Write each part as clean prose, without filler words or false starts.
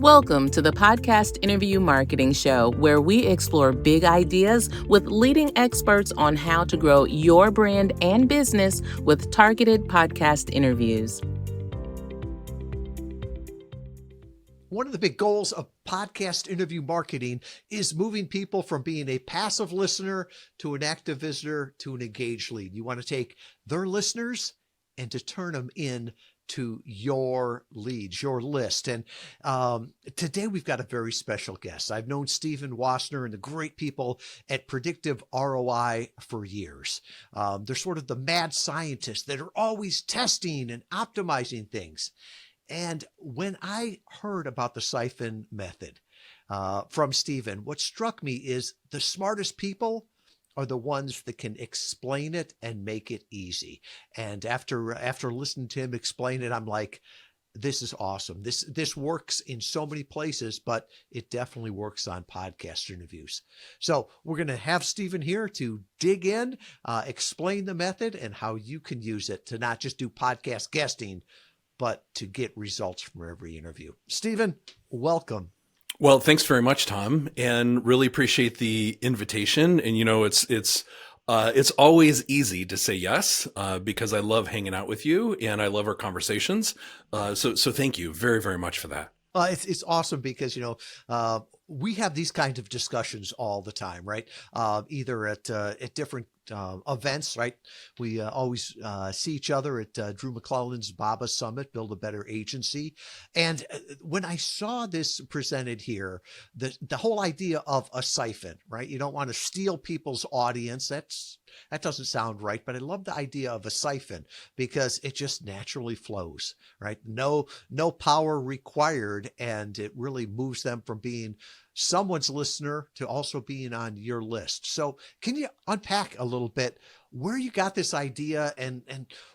Welcome to the Podcast Interview Marketing Show, where we explore big ideas with leading experts on how to grow your brand and business with targeted podcast interviews. One of the big goals of podcast interview marketing is moving people from being a passive listener to an active visitor to an engaged lead. You want to take their listeners and to turn them in to your leads, your list. And today we've got a very special guest. I've known Stephen Woessner and the great people at Predictive ROI for years. They're sort of the mad scientists that are always testing and optimizing things. And when I heard about the SIPHON method from Stephen, what struck me is the smartest people are the ones that can explain it and make it easy. And after listening to him explain it, I'm like, this is awesome. This works in so many places, but it definitely works on podcast interviews. So we're going to have Stephen here to dig in, explain the method and how you can use it to not just do podcast guesting, but to get results from every interview. Stephen, welcome. Well, thanks very much, Tom, and really appreciate the invitation. And you know, it's always easy to say yes because I love hanging out with you and I love our conversations. So thank you very, very much for that. It's awesome because, we have these kinds of discussions all the time, right? Either at different events, right? We always see each other at Drew McClellan's BABA Summit, Build a Better Agency. And when I saw this presented here, the whole idea of a siphon, right? You don't want to steal people's audience. That doesn't sound right, but I love the idea of a siphon because it just naturally flows, right? No power required, and it really moves them from being someone's listener to also being on your list. So can you unpack a little bit where you got this idea and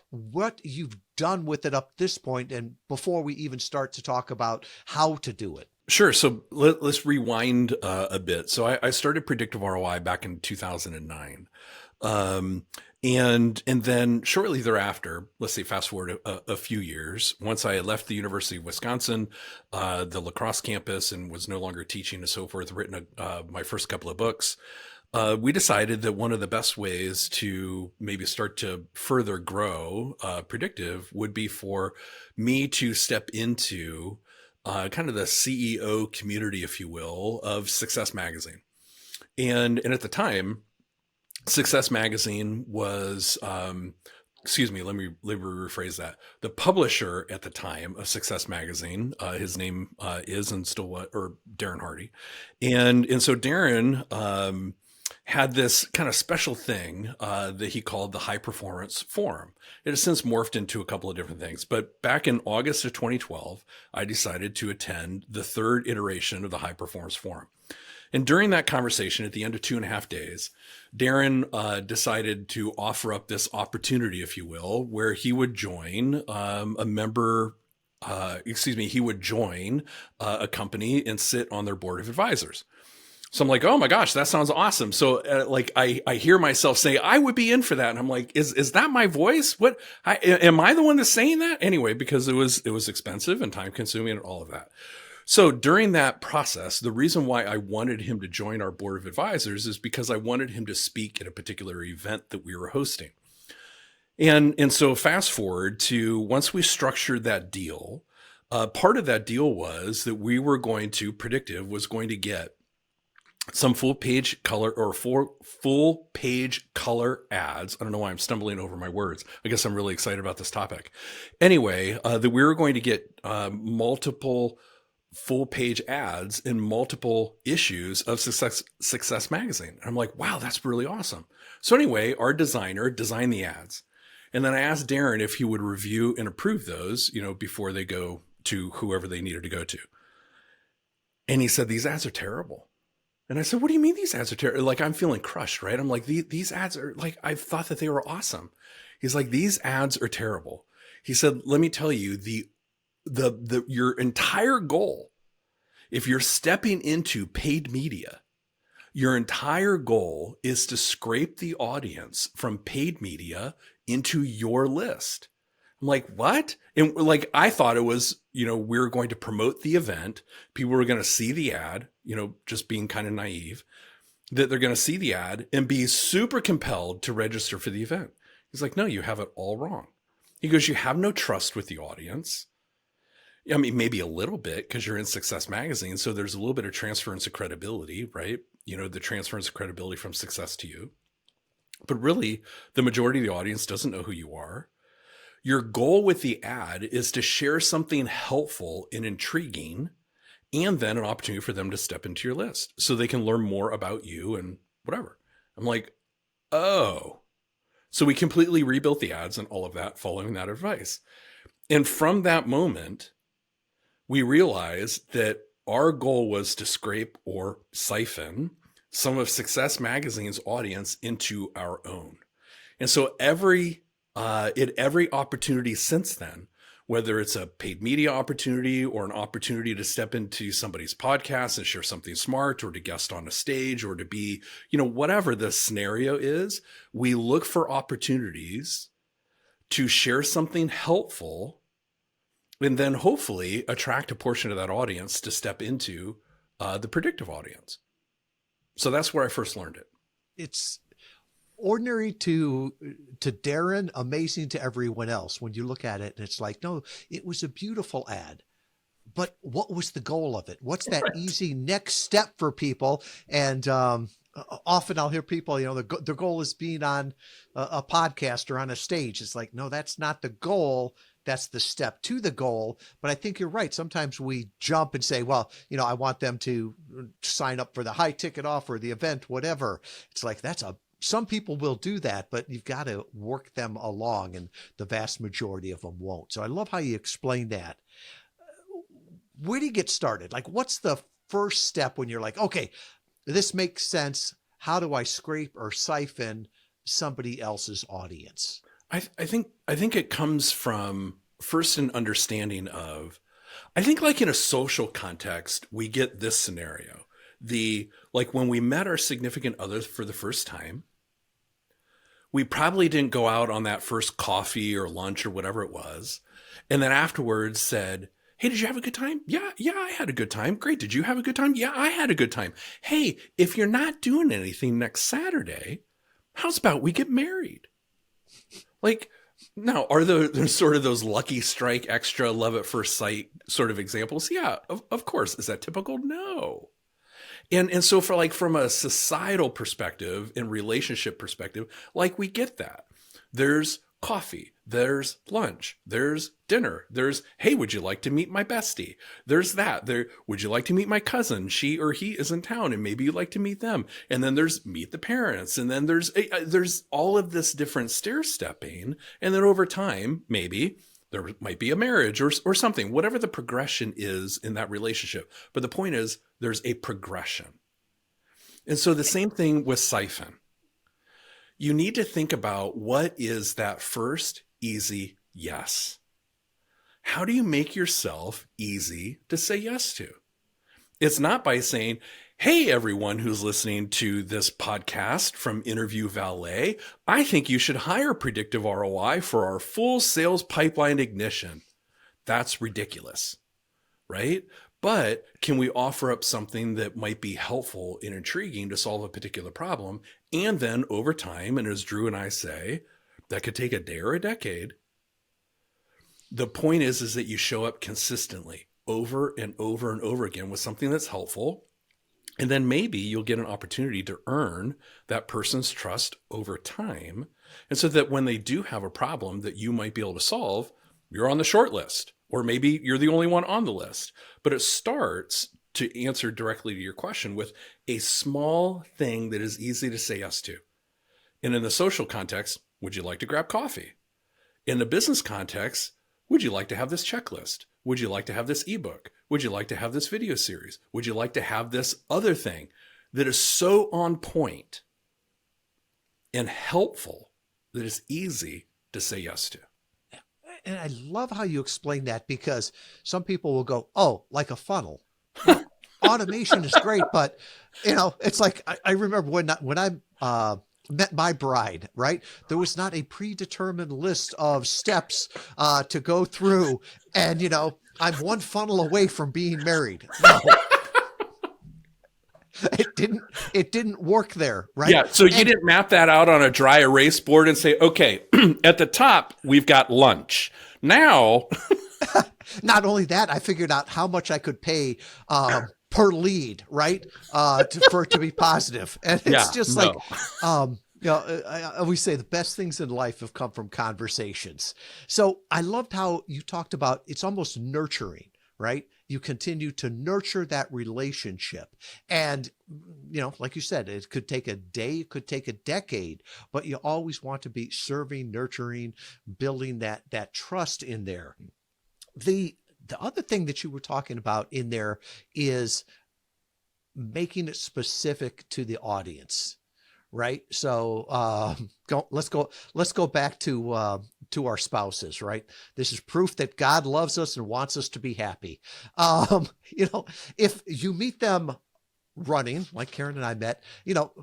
what you've done with it up this point, and before we even start to talk about how to do it? Sure. So let's rewind a bit. So I started Predictive ROI back in 2009. And then shortly thereafter, let's say fast forward a few years, once I had left the University of Wisconsin, the La Crosse campus, and was no longer teaching and so forth, written my first couple of books, we decided that one of the best ways to maybe start to further grow Predictive would be for me to step into kind of the CEO community, if you will, of Success Magazine. And at the time, Success Magazine was, let me rephrase that. The publisher at the time of Success Magazine, his name is and still or Darren Hardy. And so Darren had this kind of special thing that he called the High Performance Forum. It has since morphed into a couple of different things. But back in August of 2012, I decided to attend the third iteration of the High Performance Forum. And during that conversation, at the end of 2.5 days, Darren decided to offer up this opportunity, if you will, where he would join he would join a company and sit on their board of advisors. So I'm like, oh my gosh, that sounds awesome. So I hear myself say, I would be in for that. And I'm like, is that my voice? Am I the one that's saying that? Anyway, because it was expensive and time consuming and all of that. So during that process, the reason why I wanted him to join our board of advisors is because I wanted him to speak at a particular event that we were hosting. And so fast forward to once we structured that deal, part of that deal was that Predictive was going to get some full page color ads. I don't know why I'm stumbling over my words. I guess I'm really excited about this topic. Anyway, that we were going to get multiple full page ads in multiple issues of Success Magazine. And I'm like, wow, that's really awesome. So anyway, our designer designed the ads. And then I asked Darren if he would review and approve those, before they go to whoever they needed to go to. And he said, these ads are terrible. And I said, what do you mean these ads are terrible? Like, I'm feeling crushed, right? I'm like, these ads are like, I thought that they were awesome. He's like, these ads are terrible. He said, let me tell you, your entire goal, if you're stepping into paid media, your entire goal is to scrape the audience from paid media into your list. I'm like, what? And like, I thought it was, we were going to promote the event. People were going to see the ad, just being kind of naive, that they're going to see the ad and be super compelled to register for the event. He's like, no, you have it all wrong. He goes, you have no trust with the audience. I mean, maybe a little bit because you're in Success Magazine. So there's a little bit of transference of credibility, right? The transference of credibility from success to you. But really, the majority of the audience doesn't know who you are. Your goal with the ad is to share something helpful and intriguing, and then an opportunity for them to step into your list so they can learn more about you and whatever. I'm like, oh. So we completely rebuilt the ads and all of that following that advice. And from that moment, we realized that our goal was to scrape or siphon some of Success Magazine's audience into our own. And so every opportunity since then, whether it's a paid media opportunity or an opportunity to step into somebody's podcast and share something smart, or to guest on a stage, or to be, whatever the scenario is, we look for opportunities to share something helpful and then hopefully attract a portion of that audience to step into the predictive audience. So that's where I first learned it. It's ordinary to Darren, amazing to everyone else when you look at it. And it's like, no, it was a beautiful ad. But what was the goal of it? What's that easy next step for people? And often I'll hear people, their goal is being on a podcast or on a stage. It's like, no, that's not the goal. That's the step to the goal. But I think you're right. Sometimes we jump and say, well, I want them to sign up for the high ticket offer, the event, whatever. It's like, some people will do that, but you've got to work them along, and the vast majority of them won't. So I love how you explain that. Where do you get started? Like, what's the first step when you're like, okay, this makes sense. How do I scrape or siphon somebody else's audience? I think it comes from first an understanding of, I think like in a social context, we get this scenario. Like when we met our significant others for the first time, we probably didn't go out on that first coffee or lunch or whatever it was, and then afterwards said, hey, did you have a good time? Yeah, I had a good time. Great. Did you have a good time? Yeah, I had a good time. Hey, if you're not doing anything next Saturday, how's about we get married? Like, now, are there sort of those lucky strike, extra love at first sight sort of examples? Yeah, of course. Is that typical? No. And so from a societal perspective and relationship perspective, like we get that. There's coffee, there's lunch, there's dinner, there's, hey, would you like to meet my bestie? There's that. Would you like to meet my cousin? She or he is in town and maybe you'd like to meet them. And then there's meet the parents. And then there's all of this different stair stepping. And then over time, maybe there might be a marriage or something, whatever the progression is in that relationship. But the point is there's a progression. And so the same thing with siphon. You need to think about, what is that first easy yes? How do you make yourself easy to say yes to? It's not by saying, hey, everyone who's listening to this podcast from Interview Valet, I think you should hire Predictive ROI for our full sales pipeline ignition. That's ridiculous, right? But can we offer up something that might be helpful and intriguing to solve a particular problem? And then over time, and as Drew and I say, that could take a day or a decade. The point is that you show up consistently over and over and over again with something that's helpful. And then maybe you'll get an opportunity to earn that person's trust over time. And so that when they do have a problem that you might be able to solve, you're on the short list. Or maybe you're the only one on the list. But it starts, to answer directly to your question, with a small thing that is easy to say yes to. And in the social context, would you like to grab coffee? In the business context, would you like to have this checklist? Would you like to have this ebook? Would you like to have this video series? Would you like to have this other thing that is so on point and helpful that it's easy to say yes to? And I love how you explain that, because some people will go, oh, like a funnel. Well, automation is great, but it's like, I remember when I'm met my bride, right? There was not a predetermined list of steps to go through. And, I'm one funnel away from being married. No, it didn't work there, right? Yeah. So you didn't map that out on a dry erase board and say, okay, at the top, we've got lunch. Now. Not only that, I figured out how much I could pay per lead, right? For it to be positive. And it's like, I always say the best things in life have come from conversations. So I loved how you talked about it's almost nurturing, right? You continue to nurture that relationship. And, like you said, it could take a day, it could take a decade, but you always want to be serving, nurturing, building that trust in there. The other thing that you were talking about in there is making it specific to the audience, right? So let's go back to our spouses, right? This is proof that God loves us and wants us to be happy. If you meet them running, like Karen and I met,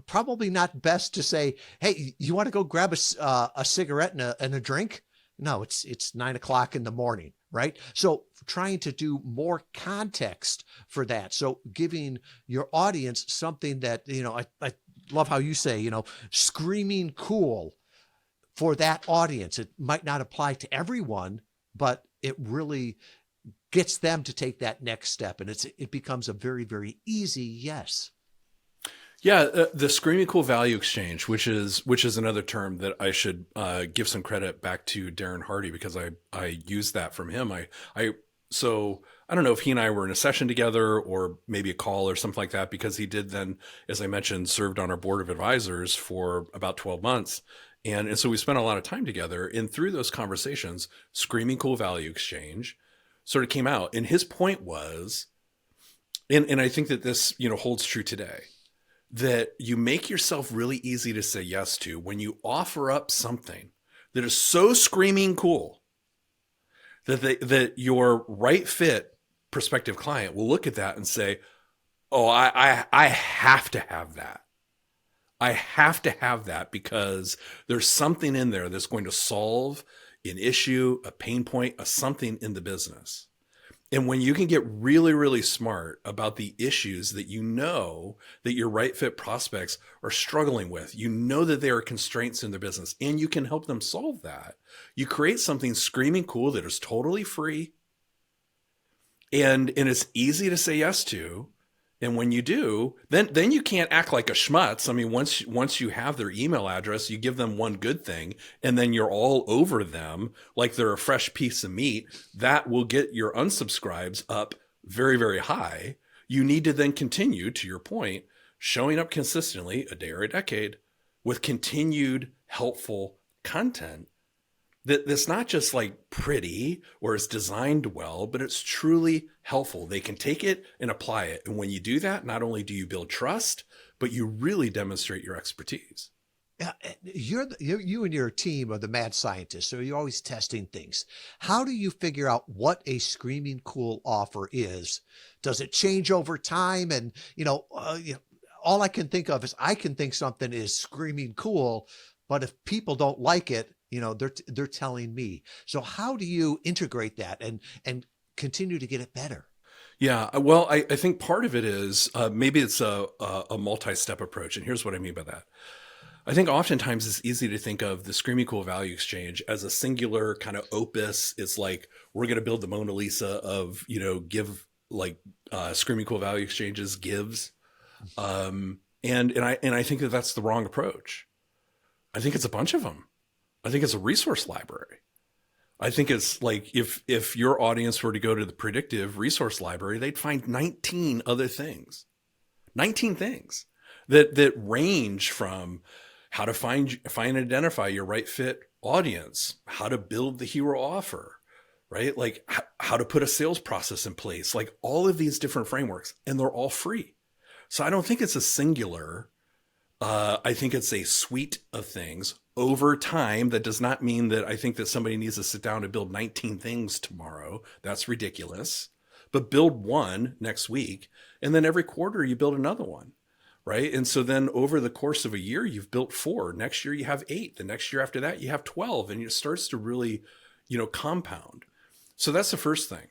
probably not best to say, hey, you want to go grab a cigarette and a drink? No, it's 9:00 in the morning, right? So trying to do more context for that. So giving your audience something that, I love how you say, screaming cool for that audience. It might not apply to everyone, but it really gets them to take that next step. And it becomes a very, very easy yes. Yeah, the screaming cool value exchange, which is another term that I should give some credit back to Darren Hardy, because I used that from him. So I don't know if he and I were in a session together or maybe a call or something like that, because he did then, as I mentioned, served on our board of advisors for about 12 months. And so we spent a lot of time together, and through those conversations, screaming cool value exchange sort of came out. And his point was, and I think that this, holds true today, that you make yourself really easy to say yes to when you offer up something that is so screaming cool that your right fit prospective client will look at that and say, oh, I have to have that. I have to have that because there's something in there that's going to solve an issue, a pain point, a something in the business. And when you can get really, really smart about the issues that that your right fit prospects are struggling with, that there are constraints in their business, and you can help them solve that, you create something screaming cool that is totally free and it's easy to say yes to. And when you do, then you can't act like a schmutz. I mean, once you have their email address, you give them one good thing, and then you're all over them like they're a fresh piece of meat. That will get your unsubscribes up very, very high. You need to then continue, to your point, showing up consistently a day or a decade with continued helpful content that's not just like pretty or is designed well, but it's truly helpful. They can take it and apply it. And when you do that, not only do you build trust, but you really demonstrate your expertise. Yeah, you and your team are the mad scientists, so you're always testing things. How do you figure out what a screaming cool offer is? Does it change over time? And, all I can think of is I can think something is screaming cool, but if people don't like it, they're telling me. So how do you integrate that and continue to get it better? Yeah, well, I think part of it is maybe it's a multi-step approach. And here's what I mean by that. I think oftentimes it's easy to think of the Screaming Cool Value Exchange as a singular kind of opus. It's like, we're going to build the Mona Lisa of, give like Screaming Cool Value Exchanges gives. And I think that that's the wrong approach. I think it's a bunch of them. I think it's a resource library. I think it's like if your audience were to go to the Predictive resource library, they'd find 19 other things, 19 things that range from how to find and identify your right fit audience, how to build the hero offer, right? Like how to put a sales process in place, like all of these different frameworks, and they're all free. So I don't think it's a singular. I think it's a suite of things over time. That does not mean that I think that somebody needs to sit down and build 19 things tomorrow. That's ridiculous. But build one next week, and then every quarter you build another one, right? And so then over the course of a year, you've built 4. Next year, you have 8. The next year after that, you have 12. And it starts to really, compound. So that's the first thing,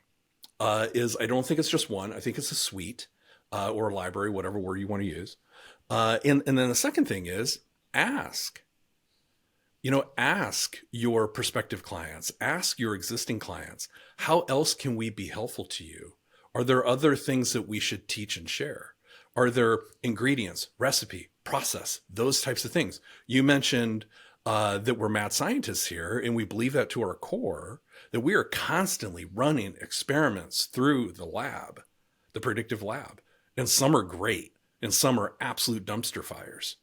is I don't think it's just one. I think it's a suite or a library, whatever word you want to use. And then the second thing is ask. Ask your prospective clients, ask your existing clients, how else can we be helpful to you? Are there other things that we should teach and share? Are there ingredients, recipe, process, those types of things? You mentioned that we're mad scientists here, and we believe that to our core, that we are constantly running experiments through the lab, the predictive lab. And some are great, and some are absolute dumpster fires.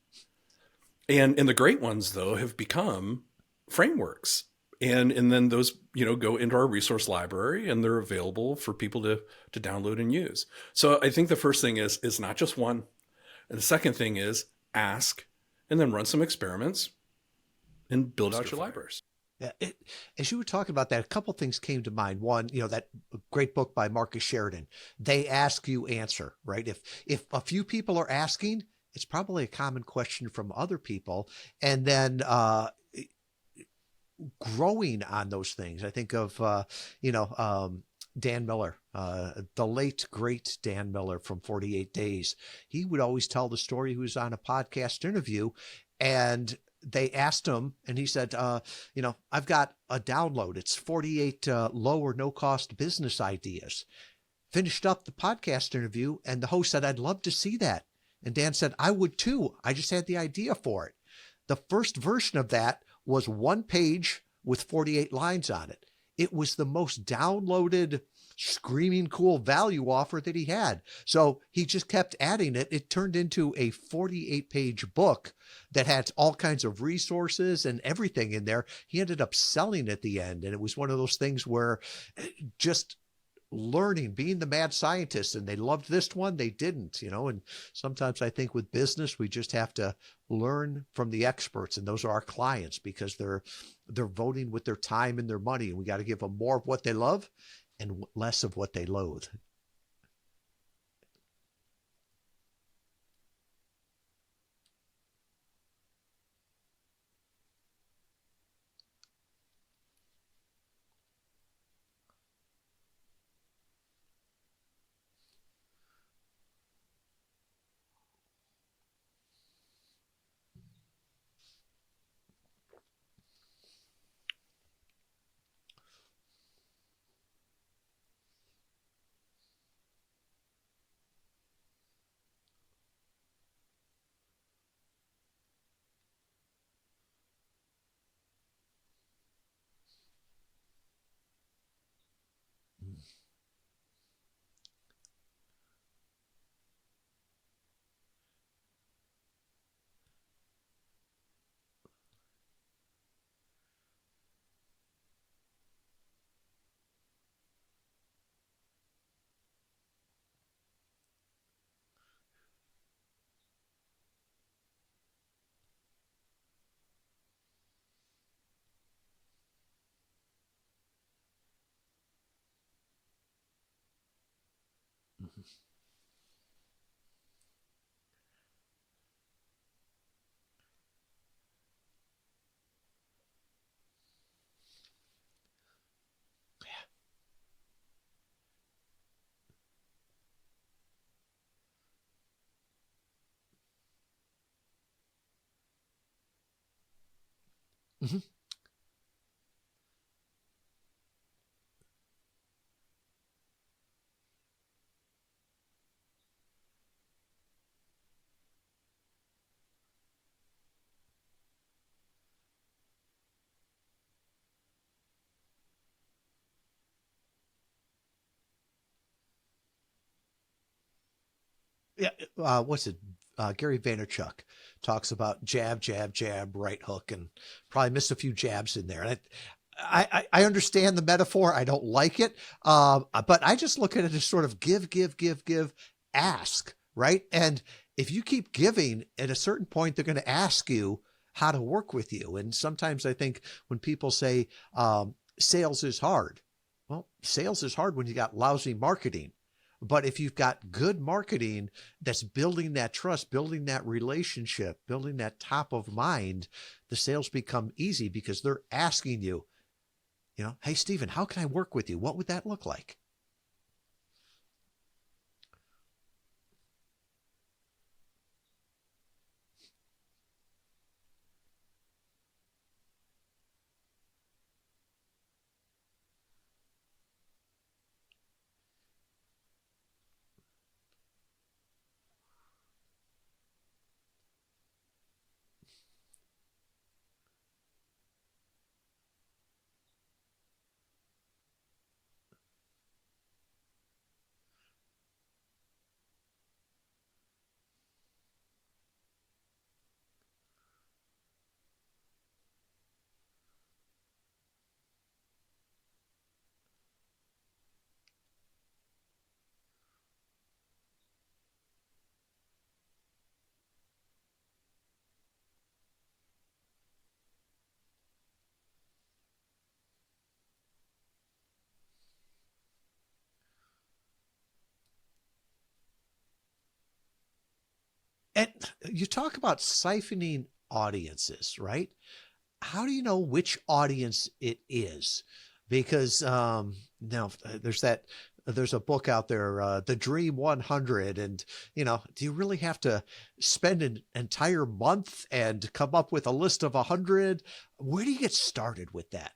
And the great ones, though, have become frameworks. And then those, go into our resource library, and they're available for people to download and use. So I think the first thing is not just one. And the second thing is ask, and then run some experiments and build out your libraries. Yeah, as you were talking about that, a couple things came to mind. One, that great book by Marcus Sheridan, They Ask You Answer, right? If a few people are asking, it's probably a common question from other people. And then growing on those things. I think of, Dan Miller, the late, great Dan Miller from 48 Days. He would always tell the story. He was on a podcast interview, and they asked him, and he said, I've got a download. It's 48 low or no cost business ideas. Finished up the podcast interview, and the host said, I'd love to see that. And Dan said, I would too. I just had the idea for it. The first version of that was 1 page with 48 lines on it. It was the most downloaded, screaming cool value offer that he had. So he just kept adding it. It turned into a 48-page book that had all kinds of resources and everything in there. He ended up selling at the end. And it was one of those things where just learning, being the mad scientist, and they loved this one, they didn't, and sometimes I think with business, we just have to learn from the experts, and those are our clients, because they're voting with their time and their money, and we got to give them more of what they love and less of what they loathe. Mm-hmm. Yeah, what's it? Gary Vaynerchuk talks about jab, jab, jab, right hook, and probably missed a few jabs in there. And I understand the metaphor. I don't like it, but I just look at it as sort of give, ask, right? And if you keep giving, at a certain point, they're going to ask you how to work with you. And sometimes I think when people say sales is hard, well, sales is hard when you got lousy marketing. But if you've got good marketing that's building that trust, building that relationship, building that top of mind, the sales become easy because they're asking you, hey, Stephen, how can I work with you? What would that look like? And you talk about siphoning audiences, right? How do you know which audience it is? Because now there's a book out there, The Dream 100, and do you really have to spend an entire month and come up with a list of 100? Where do you get started with that?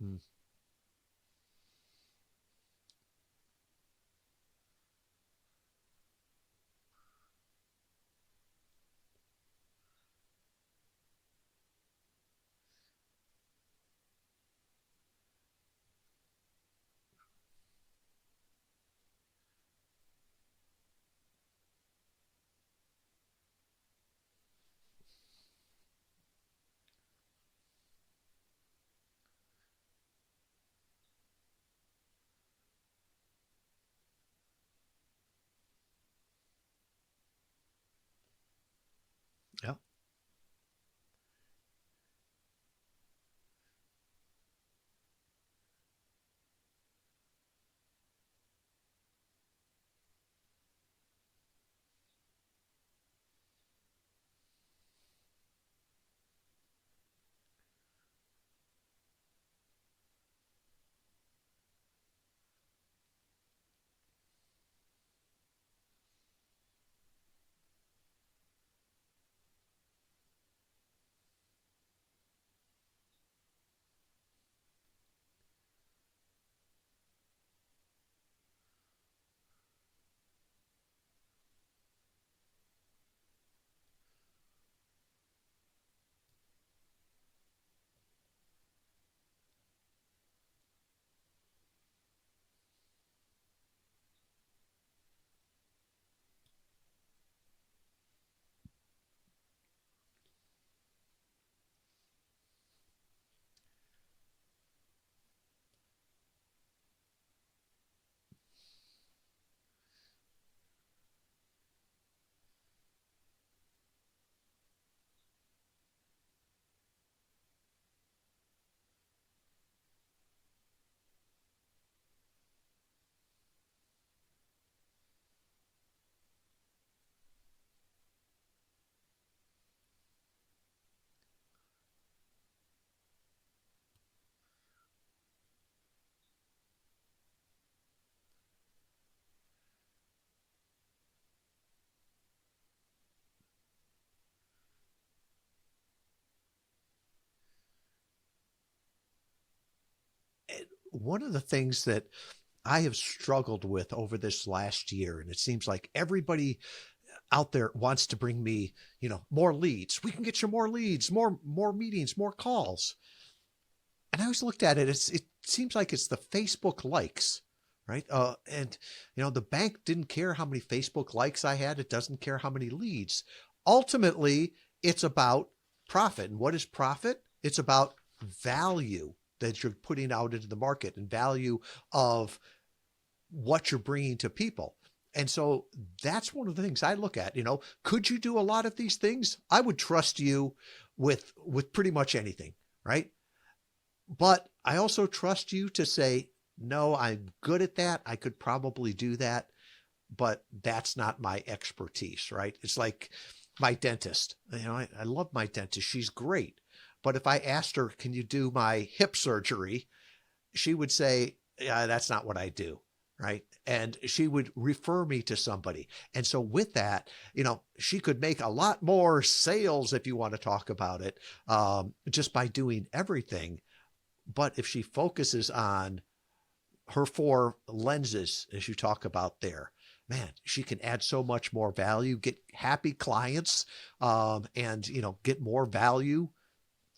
Mm. Yeah. One of the things that I have struggled with over this last year, and it seems like everybody out there wants to bring me, more leads. We can get you more leads, more meetings, more calls. And I always looked at it. It seems like it's the Facebook likes, right? And the bank didn't care how many Facebook likes I had. It doesn't care how many leads. Ultimately, it's about profit. And what is profit? It's about value that you're putting out into the market and value of what you're bringing to people. And so that's one of the things I look at, could you do a lot of these things? I would trust you with pretty much anything, right? But I also trust you to say, no, I'm good at that. I could probably do that, but that's not my expertise, right? It's like my dentist. I love my dentist. She's great. But if I asked her, can you do my hip surgery? She would say, yeah, that's not what I do. Right. And she would refer me to somebody. And so with that, she could make a lot more sales, if you want to talk about it, just by doing everything. But if she focuses on her 4 lenses, as you talk about there, man, she can add so much more value, get happy clients, and, get more value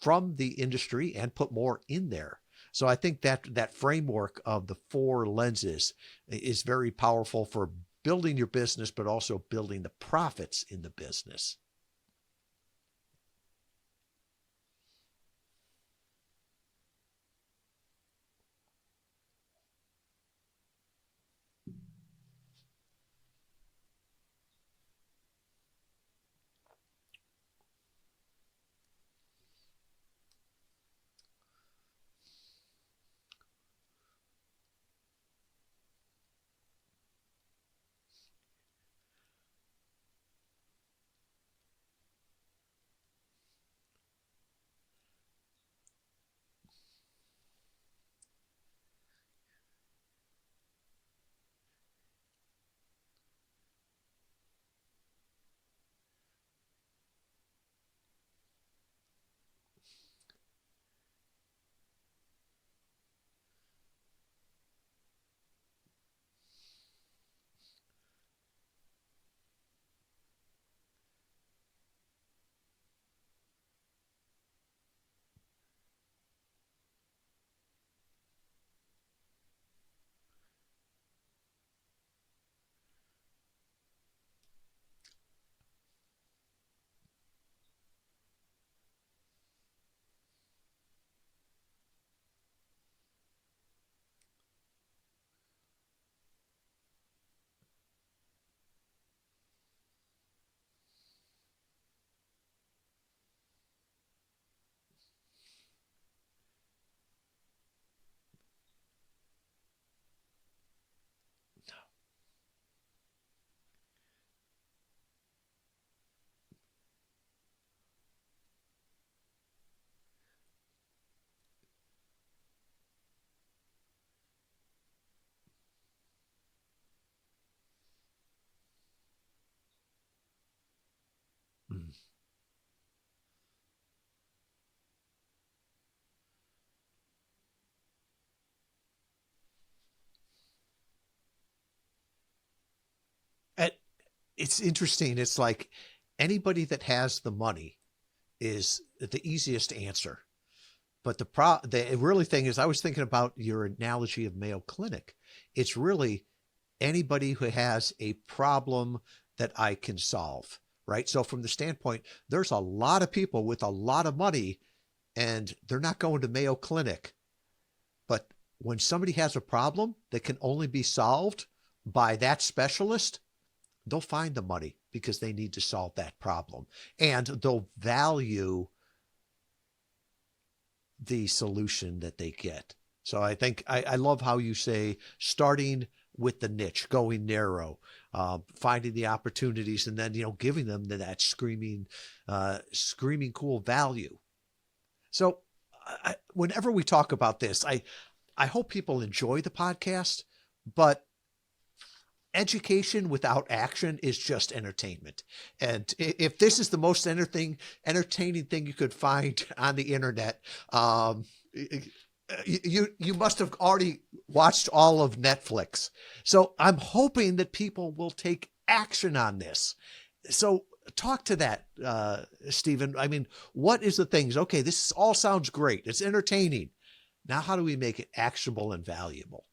from the industry and put more in there. So I think that framework of the 4 lenses is very powerful for building your business, but also building the profits in the business. Mm. And it's interesting. It's like anybody that has the money is the easiest answer. But the really thing is, I was thinking about your analogy of Mayo Clinic. It's really anybody who has a problem that I can solve, right? So from the standpoint, there's a lot of people with a lot of money and they're not going to Mayo Clinic. But when somebody has a problem that can only be solved by that specialist, they'll find the money because they need to solve that problem. And they'll value the solution that they get. So I think I love how you say starting with the niche, going narrow, finding the opportunities, and then giving them that screaming cool value. So whenever we talk about this, I hope people enjoy the podcast, but education without action is just entertainment. And if this is the most entertaining thing you could find on the internet, you must have already watched all of Netflix. So I'm hoping that people will take action on this. So talk to that, Stephen. I mean, what is the things? Okay, this all sounds great. It's entertaining. Now, how do we make it actionable and valuable?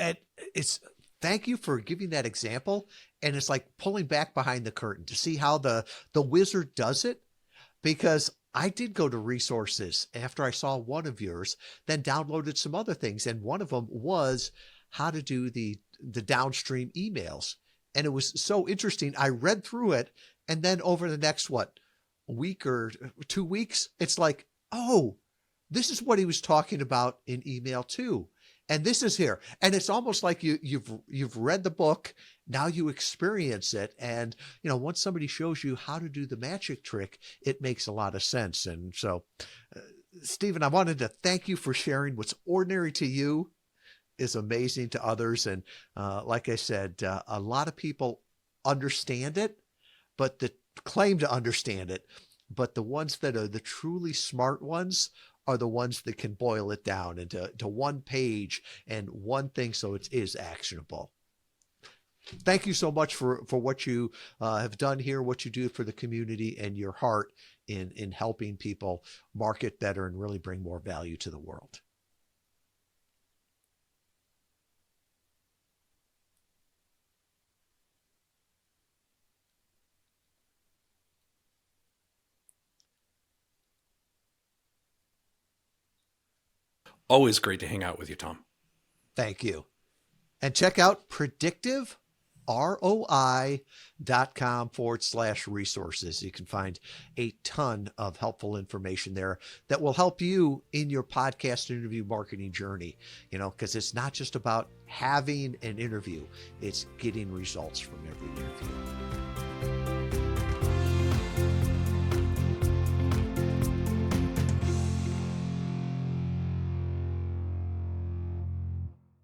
And it's, thank you for giving that example. And it's like pulling back behind the curtain to see how the wizard does it. Because I did go to resources after I saw one of yours, then downloaded some other things. And one of them was how to do the downstream emails. And it was so interesting. I read through it. And then over the next, week or 2 weeks, it's like, oh, this is what he was talking about in email too. And this is here. And it's almost like you've read the book. Now you experience it. And, once somebody shows you how to do the magic trick, it makes a lot of sense. And so, Stephen, I wanted to thank you for sharing what's ordinary to you is amazing to others. And like I said, a lot of people understand it, but claim to understand it. But the ones that are the truly smart ones are the ones that can boil it down into one page and one thing so it is actionable. Thank you so much for what you have done here, what you do for the community, and your heart in helping people market better and really bring more value to the world. Always great to hang out with you, Tom. Thank you. And check out Predictive ROI.com/resources. You can find a ton of helpful information there that will help you in your podcast interview marketing journey, because it's not just about having an interview, it's getting results from every interview.